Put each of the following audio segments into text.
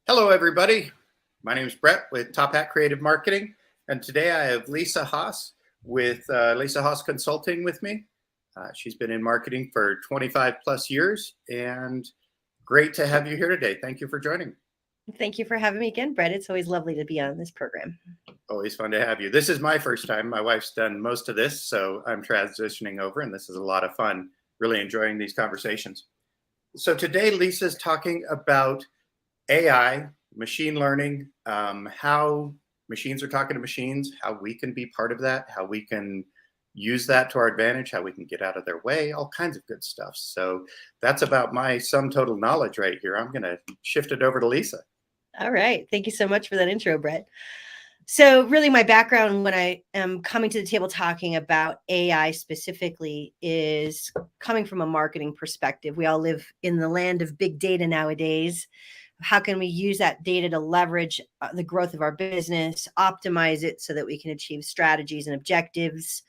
Hello, everybody. My name is Brett with Top Hat Creative Marketing, and today I have Lisa Haas with Lisa Haas Consulting with me. She's been in marketing for 25 plus years, and great to have you here today. Thank you for joining. Thank you for having me again, Brett. It's always lovely to be on this program. Always fun to have you. This is my first time. My wife's done most of this, so I'm transitioning over, and this is a lot of fun. Really enjoying these conversations. So today, Lisa's talking about AI, machine learning, how machines are talking to machines, how we can be part of that, how we can use that to our advantage, how we can get out of their way, all kinds of good stuff. So that's about my sum total knowledge right here. I'm going to shift it over to Lisa. All right. Thank you so much for that intro, Brett. So really my background when I am coming to the table talking about AI specifically is coming from a marketing perspective. We all live in the land of big data nowadays. How can we use that data to leverage the growth of our business, optimize it so that we can achieve strategies and objectives,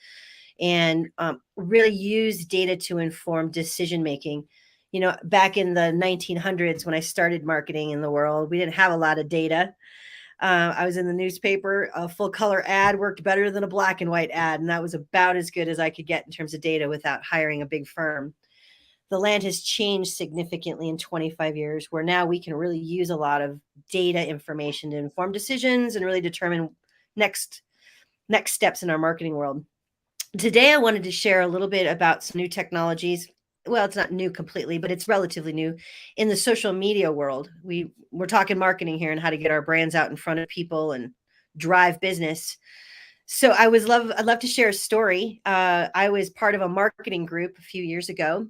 and really use data to inform decision making? You know, back in the 1900s, when I started marketing in the world, we didn't have a lot of data. I was in the newspaper. A full color ad worked better than a black and white ad. And that was about as good as I could get in terms of data without hiring a big firm. The land has changed significantly in 25 years, where now we can really use a lot of data information to inform decisions and really determine next steps in our marketing world. Today, I wanted to share a little bit about some new technologies. Well, it's not new completely, but it's relatively new in the social media world. We're talking marketing here and how to get our brands out in front of people and drive business. So I'd love to share a story. I was part of a marketing group a few years ago,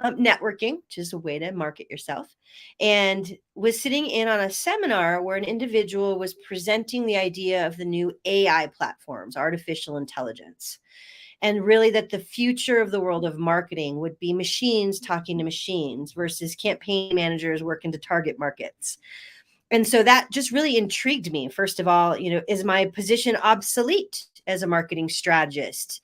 networking, which is a way to market yourself, and was sitting in on a seminar where an individual was presenting the idea of the new AI platforms, artificial intelligence. And really that the future of the world of marketing would be machines talking to machines versus campaign managers working to target markets. And so that just really intrigued me. First of all, is my position obsolete as a marketing strategist?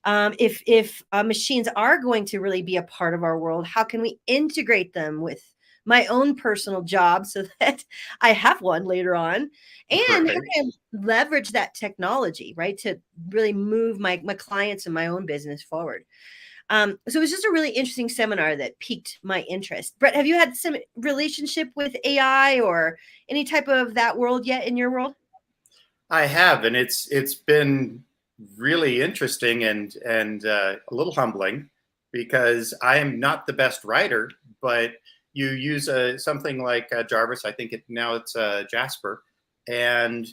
If machines are going to really be a part of our world, how can we integrate them with my own personal job so that I have one later on, and how can I leverage that technology, right, to really move my clients and my own business forward. So it was just a really interesting seminar that piqued my interest. Brett, have you had some relationship with AI or any type of that world yet in your world? I have, and it's been really interesting and a little humbling, because I am not the best writer, but you use something like Jarvis. I think now it's Jasper, and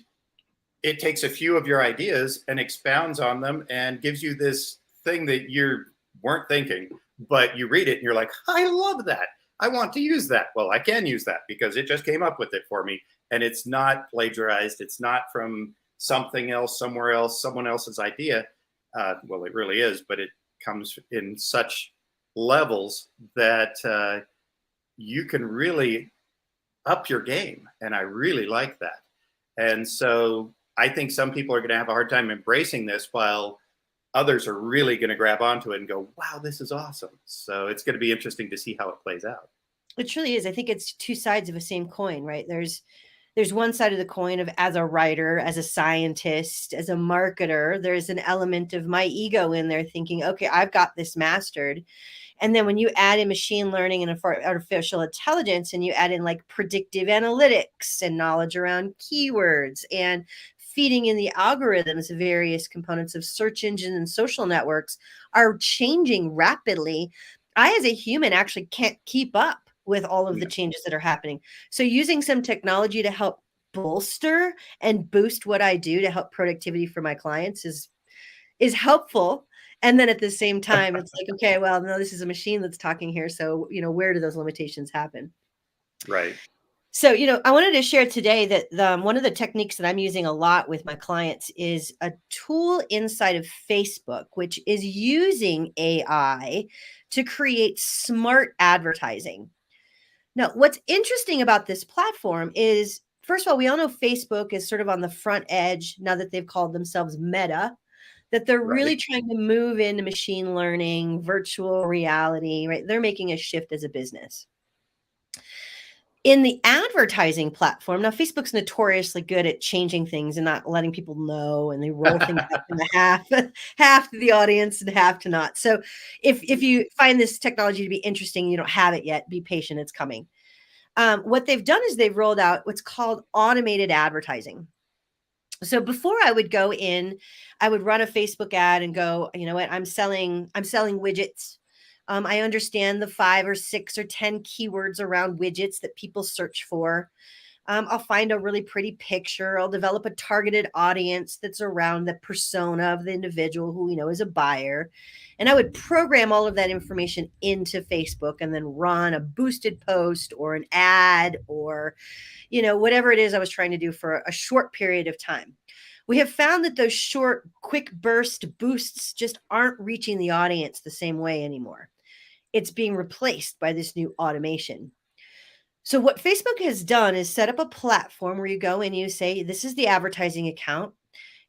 it takes a few of your ideas and expounds on them and gives you this thing that you weren't thinking, but you read it and you're like, I love that. I want to use that. Well, I can use that because it just came up with it for me, and it's not plagiarized. It's not from something else, somewhere else, someone else's idea. Well, it really is, but it comes in such levels that you can really up your game. And I really like that. And so I think some people are going to have a hard time embracing this, while others are really going to grab onto it and go, wow, this is awesome. So it's going to be interesting to see how it plays out. It truly is. I think it's two sides of the same coin, right? There's one side of the coin of, as a writer, as a scientist, as a marketer, there's an element of my ego in there thinking, okay, I've got this mastered. And then when you add in machine learning and artificial intelligence, and you add in like predictive analytics and knowledge around keywords and feeding in the algorithms, various components of search engine and social networks are changing rapidly. I, as a human, actually can't keep up with all of the changes that are happening. So using some technology to help bolster and boost what I do to help productivity for my clients is helpful. And then at the same time, it's like, okay, well, no, this is a machine that's talking here. So, where do those limitations happen? Right. So, I wanted to share today that one of the techniques that I'm using a lot with my clients is a tool inside of Facebook, which is using AI to create smart advertising. Now, what's interesting about this platform is, first of all, we all know Facebook is sort of on the front edge now that they've called themselves Meta, that they're really trying to move into machine learning, virtual reality, right? They're making a shift as a business. In the ad advertising platform. Now, Facebook's notoriously good at changing things and not letting people know, and they roll things up in the half to the audience and half to not. So if you find this technology to be interesting, you don't have it yet, be patient, it's coming. What they've done is they've rolled out what's called automated advertising. So before I would go in, I would run a Facebook ad and go, you know what, I'm selling widgets. I understand the 5 or 6 or 10 keywords around widgets that people search for. I'll find a really pretty picture. I'll develop a targeted audience that's around the persona of the individual who we know is a buyer. And I would program all of that information into Facebook and then run a boosted post or an ad or, whatever it is I was trying to do for a short period of time. We have found that those short, quick burst boosts just aren't reaching the audience the same way anymore. It's being replaced by this new automation. So what Facebook has done is set up a platform where you go and you say, this is the advertising account.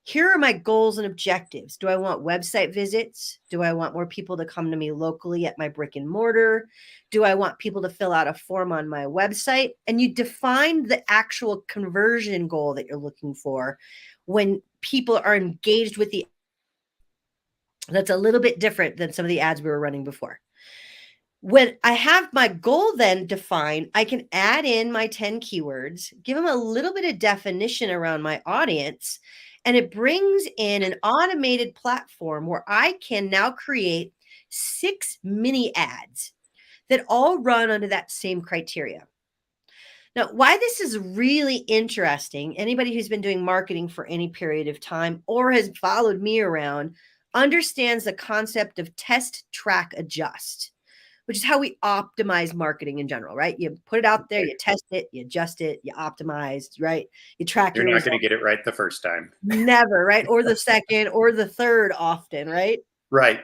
Here are my goals and objectives. Do I want website visits? Do I want more people to come to me locally at my brick and mortar? Do I want people to fill out a form on my website? And you define the actual conversion goal that you're looking for when people are engaged with the. That's a little bit different than some of the ads we were running before. When I have my goal then defined, I can add in my 10 keywords, give them a little bit of definition around my audience, and it brings in an automated platform where I can now create 6 mini ads that all run under that same criteria. Now, why this is really interesting, anybody who's been doing marketing for any period of time or has followed me around understands the concept of test, track, adjust, which is how we optimize marketing in general, right? You put it out there, you test it, you adjust it, you optimize, right? You track You're not going to get it right the first time. Never, right? Or the second or the third often, right? Right.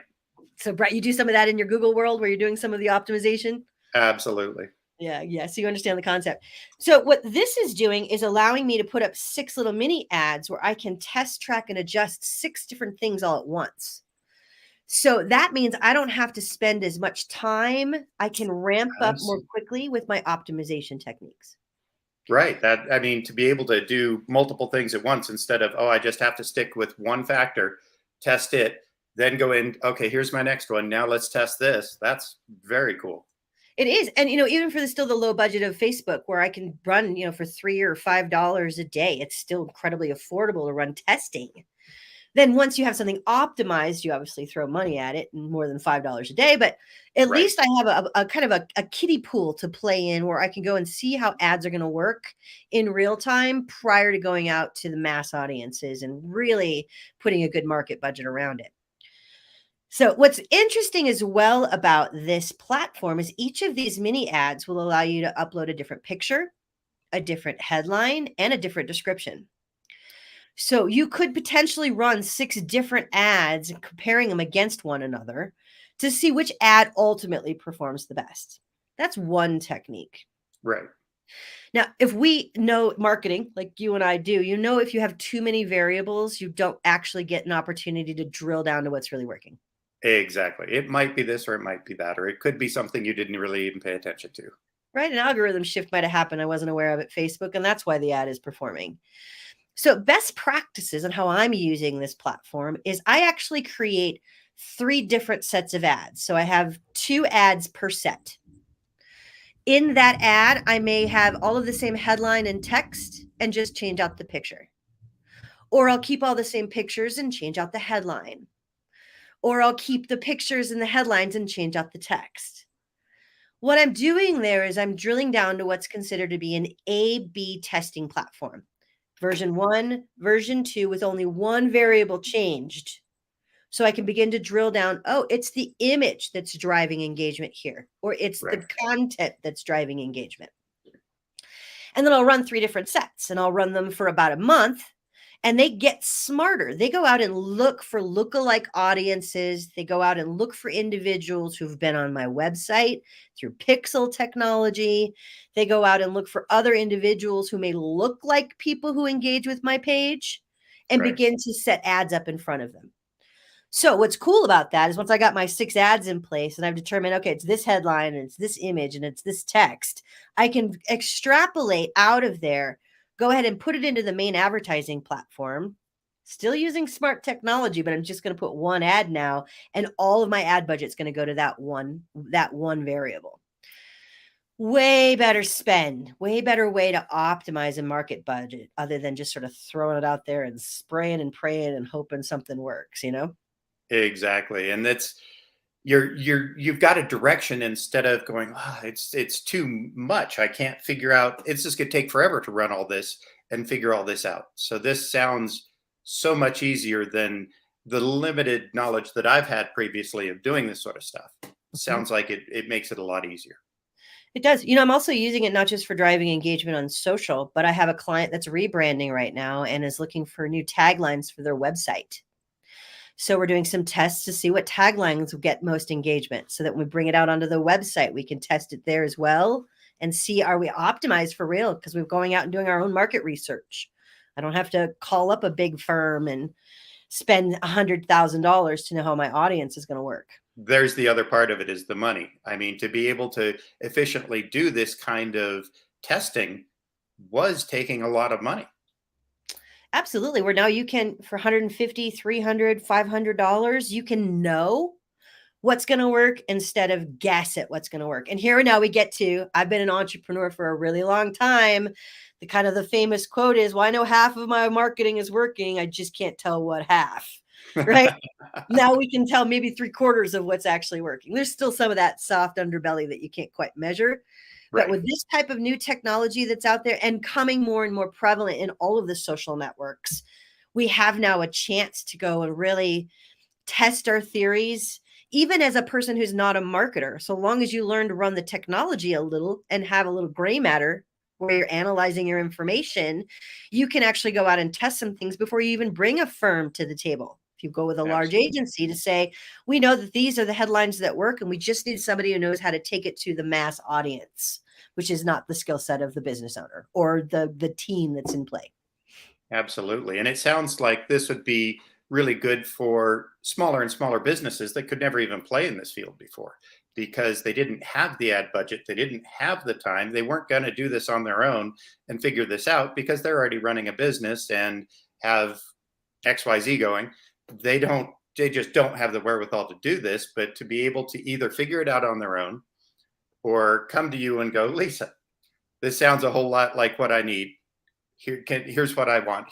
So, Brett, you do some of that in your Google world where you're doing some of the optimization? Absolutely. Yeah. So you understand the concept. So what this is doing is allowing me to put up 6 little mini ads where I can test, track, and adjust 6 different things all at once. So that means I don't have to spend as much time. I can ramp up more quickly with my optimization techniques. Right. To be able to do multiple things at once instead of, I just have to stick with one factor, test it, then go in, okay, here's my next one. Now let's test this. That's very cool. It is. And, even for the low budget of Facebook where I can run, for $3 or $5 a day, it's still incredibly affordable to run testing. Then once you have something optimized, you obviously throw money at it and more than $5 a day. But at least I have a kind of a kiddie pool to play in where I can go and see how ads are going to work in real time prior to going out to the mass audiences and really putting a good market budget around it. So what's interesting as well about this platform is each of these mini ads will allow you to upload a different picture, a different headline, and a different description. So you could potentially run 6 different ads and comparing them against one another to see which ad ultimately performs the best. That's one technique. Right. Now, if we know marketing like you and I do, if you have too many variables, you don't actually get an opportunity to drill down to what's really working. Exactly. It might be this or it might be that, or it could be something you didn't really even pay attention to. Right. An algorithm shift might have happened I wasn't aware of at Facebook, and that's why the ad is performing. So best practices and how I'm using this platform is I actually create 3 different sets of ads. So I have 2 ads per set. In that ad, I may have all of the same headline and text and just change out the picture. Or I'll keep all the same pictures and change out the headline. Or I'll keep the pictures and the headlines and change out the text. What I'm doing there is I'm drilling down to what's considered to be an A/B testing platform. Version 1, version 2 with only one variable changed. So I can begin to drill down, it's the image that's driving engagement here, or it's the content that's driving engagement. And then I'll run 3 different sets and I'll run them for about a month. And they get smarter. They go out and look for lookalike audiences. They go out and look for individuals who've been on my website through pixel technology. They go out and look for other individuals who may look like people who engage with my page and begin to set ads up in front of them. So what's cool about that is once I got my 6 ads in place and I've determined, okay, it's this headline and it's this image and it's this text, I can extrapolate out of there, go ahead and put it into the main advertising platform, still using smart technology, but I'm just going to put one ad now, and all of my ad budget's going to go to that one variable. Way better spend, way better way to optimize a market budget other than just sort of throwing it out there and spraying and praying and hoping something works, you know? Exactly. And that's you've got a direction instead of going, oh, it's too much. I can't figure out, it's just gonna take forever to run all this and figure all this out. So this sounds so much easier than the limited knowledge that I've had previously of doing this sort of stuff. Mhm. Sounds like it makes it a lot easier. It does. I'm also using it not just for driving engagement on social, but I have a client that's rebranding right now and is looking for new taglines for their website. So we're doing some tests to see what taglines will get most engagement so that when we bring it out onto the website, we can test it there as well and see, are we optimized for real? Because we're going out and doing our own market research. I don't have to call up a big firm and spend $100,000 to know how my audience is going to work. There's the other part of it, is the money. I mean, to be able to efficiently do this kind of testing was taking a lot of money. Absolutely. Where now you can, for 150, 300, $500, you can know what's going to work instead of guess at what's going to work. And here now we get to, I've been an entrepreneur for a really long time. The famous quote is, well, I know half of my marketing is working. I just can't tell what half, right? Now we can tell maybe 3/4 of what's actually working. There's still some of that soft underbelly that you can't quite measure. But Right. with this type of new technology that's out there and coming more and more prevalent in all of the social networks, we have now a chance to go and really test our theories, even as a person who's not a marketer. So long as you learn to run the technology a little and have a little gray matter where you're analyzing your information, you can actually go out and test some things before you even bring a firm to the table. If you go with a large Absolutely. agency to say, we know that these are the headlines that work, and we just need somebody who knows how to take it to the mass audience, which is not the skill set of the business owner or the team that's in play. Absolutely. And it sounds like this would be really good for smaller and smaller businesses that could never even play in this field before because they didn't have the ad budget. They didn't have the time. They weren't going to do this on their own and figure this out because they're already running a business and have XYZ going. They just don't have the wherewithal to do this, but to be able to either figure it out on their own or come to you and go, Lisa, this sounds a whole lot like what I need. Here's what I want.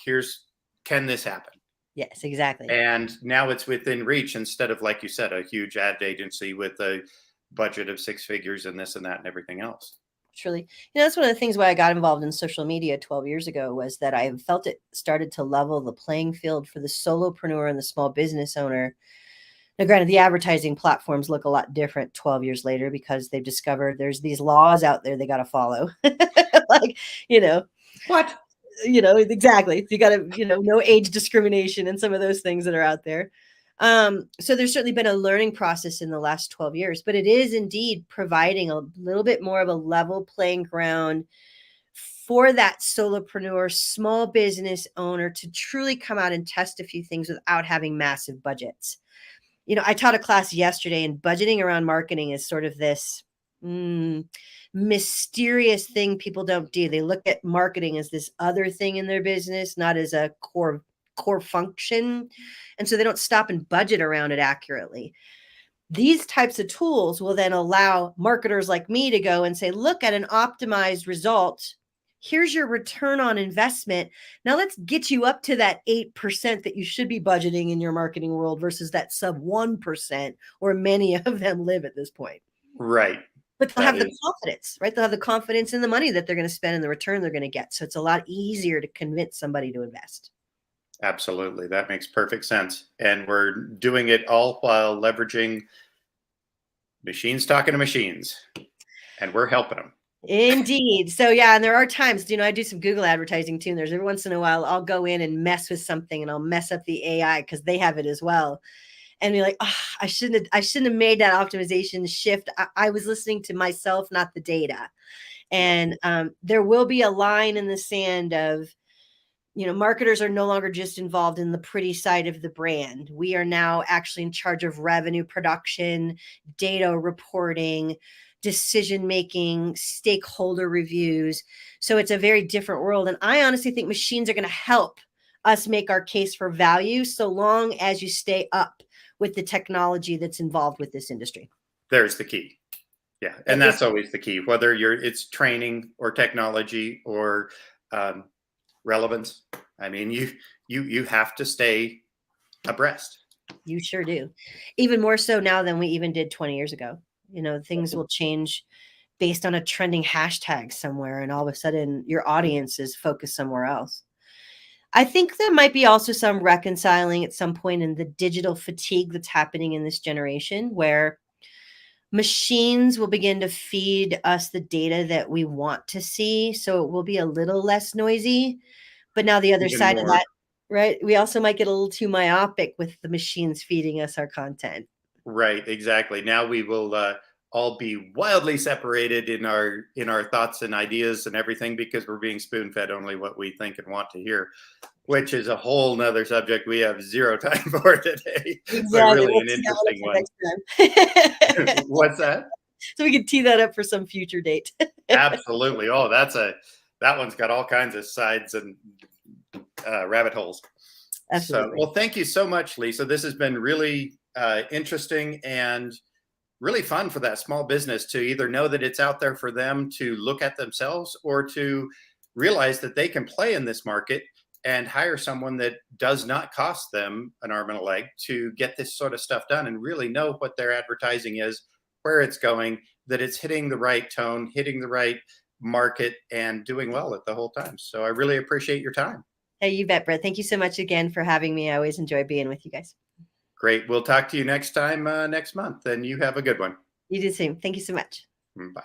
Can this happen? Yes, exactly. And now it's within reach instead of, like you said, a huge ad agency with a budget of 6 figures and this and that and everything else. Truly, that's one of the things why I got involved in social media 12 years ago, was that I felt it started to level the playing field for the solopreneur and the small business owner. Now, granted, the advertising platforms look a lot different 12 years later because they've discovered there's these laws out there they got to follow. Like, you know, What? exactly. You got to, no age discrimination and some of those things that are out there. So there's certainly been a learning process in the last 12 years, but it is indeed providing a little bit more of a level playing ground for that solopreneur, small business owner to truly come out and test a few things without having massive budgets. I taught a class yesterday, and budgeting around marketing is sort of this mysterious thing people don't do. They look at marketing as this other thing in their business, not as a core function. And so they don't stop and budget around it accurately. These types of tools will then allow marketers like me to go and say, look at an optimized result. Here's your return on investment. Now let's get you up to that 8% that you should be budgeting in your marketing world versus that sub 1%, where many of them live at this point. Right. But they'll That have the is confidence, right? They'll have the confidence in the money that they're going to spend and the return they're going to get. So it's a lot easier to convince somebody to invest. absolutely. That makes perfect sense. And we're doing it all while leveraging machines talking to machines, and we're helping them. Indeed. So yeah, and there are times, I do some Google advertising too. And there's every once in a while I'll go in and mess with something and I'll mess up the AI because they have it as well. And be like, oh, I shouldn't have made that optimization shift. I was listening to myself, not the data. And there will be a line in the sand of, marketers are no longer just involved in the pretty side of the brand. We are now actually in charge of revenue production, data reporting, decision making, stakeholder reviews. So it's a very different world. And I honestly think machines are going to help us make our case for value so long as you stay up with the technology that's involved with this industry. There's the key. Yeah. And that's always the key, whether it's training or technology or relevance. I mean, you have to stay abreast. You sure do. Even more so now than we even did 20 years ago. Things will change based on a trending hashtag somewhere, and all of a sudden your audience is focused somewhere else. I think there might be also some reconciling at some point in the digital fatigue that's happening in this generation, where machines will begin to feed us the data that we want to see. So it will be a little less noisy. But now the other Even side of more. that, right? We also might get a little too myopic with the machines feeding us our content. Right. Exactly. Now we will all be wildly separated in our thoughts and ideas and everything because we're being spoon fed only what we think and want to hear, which is a whole nother subject we have zero time for today. Exactly. But really an interesting one. What's that? So we can tee that up for some future date. Absolutely. Oh, that one's got all kinds of sides and rabbit holes. Absolutely. So, well, thank you so much, Lisa. This has been really interesting and really fun for that small business to either know that it's out there for them to look at themselves or to realize that they can play in this market and hire someone that does not cost them an arm and a leg to get this sort of stuff done and really know what their advertising is, where it's going, that it's hitting the right tone, hitting the right market, and doing well at the whole time. So I really appreciate your time. Hey, you bet, Brett. Thank you so much again for having me. I always enjoy being with you guys. Great. We'll talk to you next time next month, and you have a good one. You do the same. Thank you so much. Bye.